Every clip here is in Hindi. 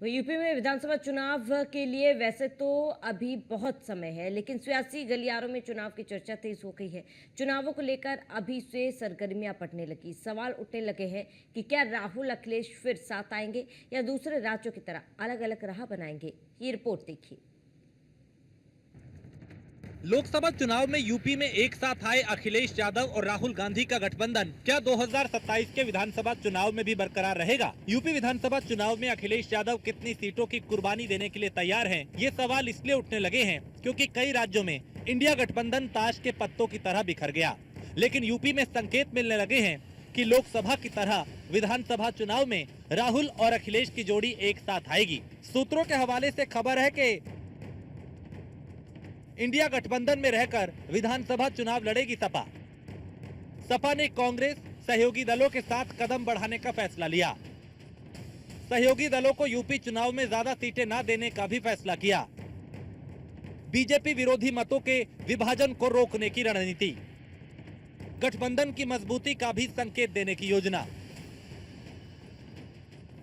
वहीं यूपी में विधानसभा चुनाव के लिए वैसे तो अभी बहुत समय है, लेकिन सियासी गलियारों में चुनाव की चर्चा तेज हो गई है। चुनावों को लेकर अभी से सरगर्मियां बढ़ने लगी। सवाल उठने लगे हैं कि क्या राहुल अखिलेश फिर साथ आएंगे या दूसरे राज्यों की तरह अलग अलग राह बनाएंगे। ये रिपोर्ट देखिए। लोकसभा चुनाव में यूपी में एक साथ आए अखिलेश यादव और राहुल गांधी का गठबंधन क्या 2027 के विधानसभा चुनाव में भी बरकरार रहेगा? यूपी विधानसभा चुनाव में अखिलेश यादव कितनी सीटों की कुर्बानी देने के लिए तैयार हैं? ये सवाल इसलिए उठने लगे हैं क्योंकि कई राज्यों में इंडिया गठबंधन ताश के पत्तों की तरह बिखर गया, लेकिन यूपी में संकेत मिलने लगे हैं कि लोकसभा की तरह विधानसभा चुनाव में राहुल और अखिलेश की जोड़ी एक साथ आएगी। सूत्रों के हवाले से खबर है कि इंडिया गठबंधन में रहकर विधानसभा चुनाव लड़ेगी सपा। सपा ने कांग्रेस सहयोगी दलों के साथ कदम बढ़ाने का फैसला लिया। सहयोगी दलों को यूपी चुनाव में ज्यादा सीटें न देने का भी फैसला किया। बीजेपी विरोधी मतों के विभाजन को रोकने की रणनीति, गठबंधन की मजबूती का भी संकेत देने की योजना।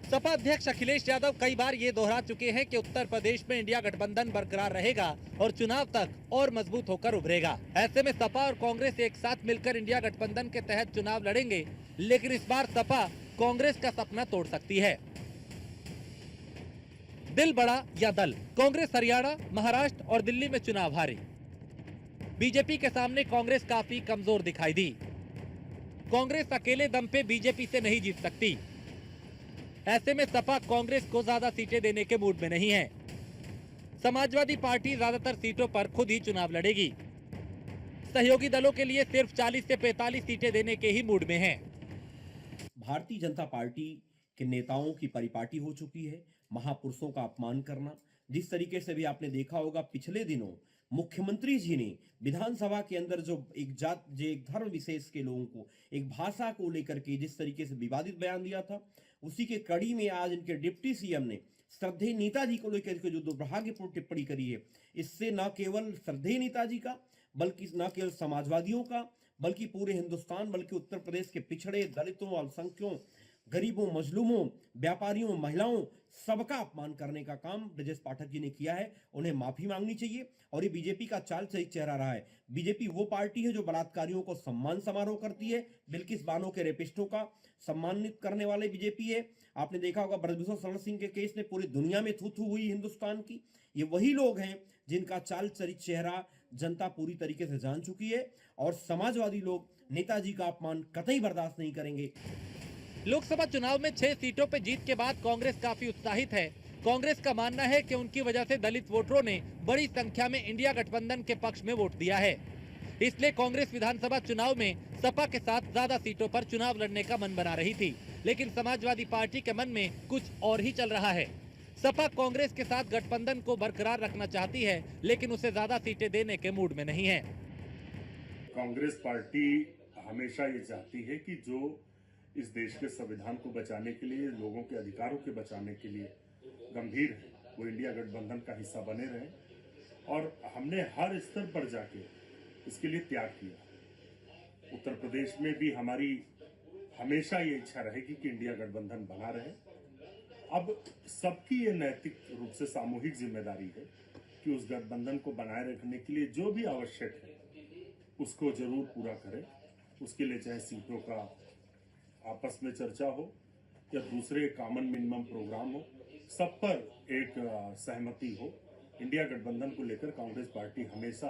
सपा अध्यक्ष अखिलेश यादव कई बार ये दोहरा चुके हैं कि उत्तर प्रदेश में इंडिया गठबंधन बरकरार रहेगा और चुनाव तक और मजबूत होकर उभरेगा। ऐसे में सपा और कांग्रेस एक साथ मिलकर इंडिया गठबंधन के तहत चुनाव लड़ेंगे, लेकिन इस बार सपा कांग्रेस का सपना तोड़ सकती है। दिल बड़ा या दल, कांग्रेस हरियाणा, महाराष्ट्र और दिल्ली में चुनाव हारी। बीजेपी के सामने कांग्रेस काफी कमजोर दिखाई दी। कांग्रेस अकेले दम पे बीजेपी से नहीं जीत सकती। ऐसे में सपा कांग्रेस को ज्यादा सीटें देने के मूड में नहीं है। समाजवादी पार्टी ज्यादातर सीटों पर खुद ही चुनाव लड़ेगी। सहयोगी दलों के लिए सिर्फ 40 से 45 सीटें देने के ही मूड में है। भारतीय जनता पार्टी के नेताओं की परिपाटी हो चुकी है महापुरुषों का अपमान करना। जिस तरीके से भी आपने देखा होगा पिछले दिनों मुख्यमंत्री जी ने विधानसभा के अंदर जो एक धर्म विशेष के लोगों को एक भाषा को लेकर के जिस तरीके से विवादित बयान दिया था, उसी के कड़ी में आज इनके डिप्टी सीएम ने श्रद्धेय नेताजी को लेकर के जो दुर्भाग्यपूर्ण टिप्पणी करी है, इससे न केवल श्रद्धेय नेताजी का बल्कि न केवल समाजवादियों का बल्कि पूरे हिंदुस्तान बल्कि उत्तर प्रदेश के पिछड़े दलितों, अल्पसंख्यकों, गरीबों, मजलूमों, व्यापारियों, महिलाओं सबका अपमान करने का काम ब्रजेश पाठक जी ने किया है। उन्हें माफी मांगनी चाहिए। और ये बीजेपी का चाल सही चेहरा रहा है। बीजेपी वो पार्टी है जो बलात्कारियों को सम्मान समारोह करती है, बिल्किस बानो के रेपिस्टों का सम्मानित करने वाले बीजेपी है। आपने देखा होगा ब्रजभूषण शरण सिंह के केस ने पूरी दुनिया में थू थू हुई हिंदुस्तान की। ये वही लोग हैं जिनका चाल चेहरा जनता पूरी तरीके से जान चुकी है और समाजवादी लोग नेताजी का अपमान कतई बर्दाश्त नहीं करेंगे। लोकसभा चुनाव में 6 सीटों पर जीत के बाद कांग्रेस काफी उत्साहित है। कांग्रेस का मानना है कि उनकी वजह से दलित वोटरों ने बड़ी संख्या में इंडिया गठबंधन के पक्ष में वोट दिया है। इसलिए कांग्रेस विधानसभा चुनाव में सपा के साथ ज्यादा सीटों पर चुनाव लड़ने का मन बना रही थी, लेकिन समाजवादी पार्टी के मन में कुछ और ही चल रहा है। सपा कांग्रेस के साथ गठबंधन को बरकरार रखना चाहती है, लेकिन उसे ज्यादा सीटें देने के मूड में नहीं है। कांग्रेस पार्टी हमेशा ये चाहती है कि जो इस देश के संविधान को बचाने के लिए, लोगों के अधिकारों के बचाने के लिए गंभीर है, वो इंडिया गठबंधन का हिस्सा बने रहे। और हमने हर स्तर पर जाके इसके लिए त्याग किया। उत्तर प्रदेश में भी हमारी हमेशा ये इच्छा रहेगी कि इंडिया गठबंधन बना रहे। अब सबकी ये नैतिक रूप से सामूहिक जिम्मेदारी है कि उस गठबंधन को बनाए रखने के लिए जो भी आवश्यक है उसको जरूर पूरा करें। उसके लिए चाहे सीटों का आपस में चर्चा हो या दूसरे कॉमन मिनिमम प्रोग्राम हो, सब पर एक सहमति हो। इंडिया गठबंधन को लेकर कांग्रेस पार्टी हमेशा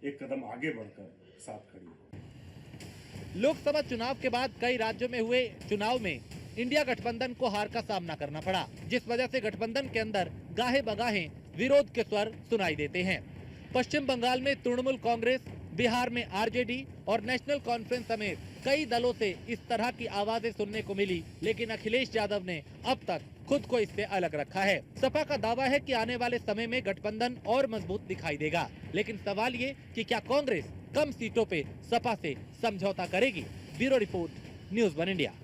एक कदम आगे बढ़कर साथ खड़ी है। लोकसभा चुनाव के बाद कई राज्यों में हुए चुनाव में इंडिया गठबंधन को हार का सामना करना पड़ा, जिस वजह से गठबंधन के अंदर गाहे बगाहे विरोध के स्वर सुनाई देते हैं। पश्चिम बंगाल में तृणमूल कांग्रेस, बिहार में आरजेडी और नेशनल कॉन्फ्रेंस समेत कई दलों से इस तरह की आवाजें सुनने को मिली, लेकिन अखिलेश यादव ने अब तक खुद को इससे अलग रखा है। सपा का दावा है कि आने वाले समय में गठबंधन और मजबूत दिखाई देगा, लेकिन सवाल ये कि क्या कांग्रेस कम सीटों पे सपा से समझौता करेगी। Bureau report, news 1 India.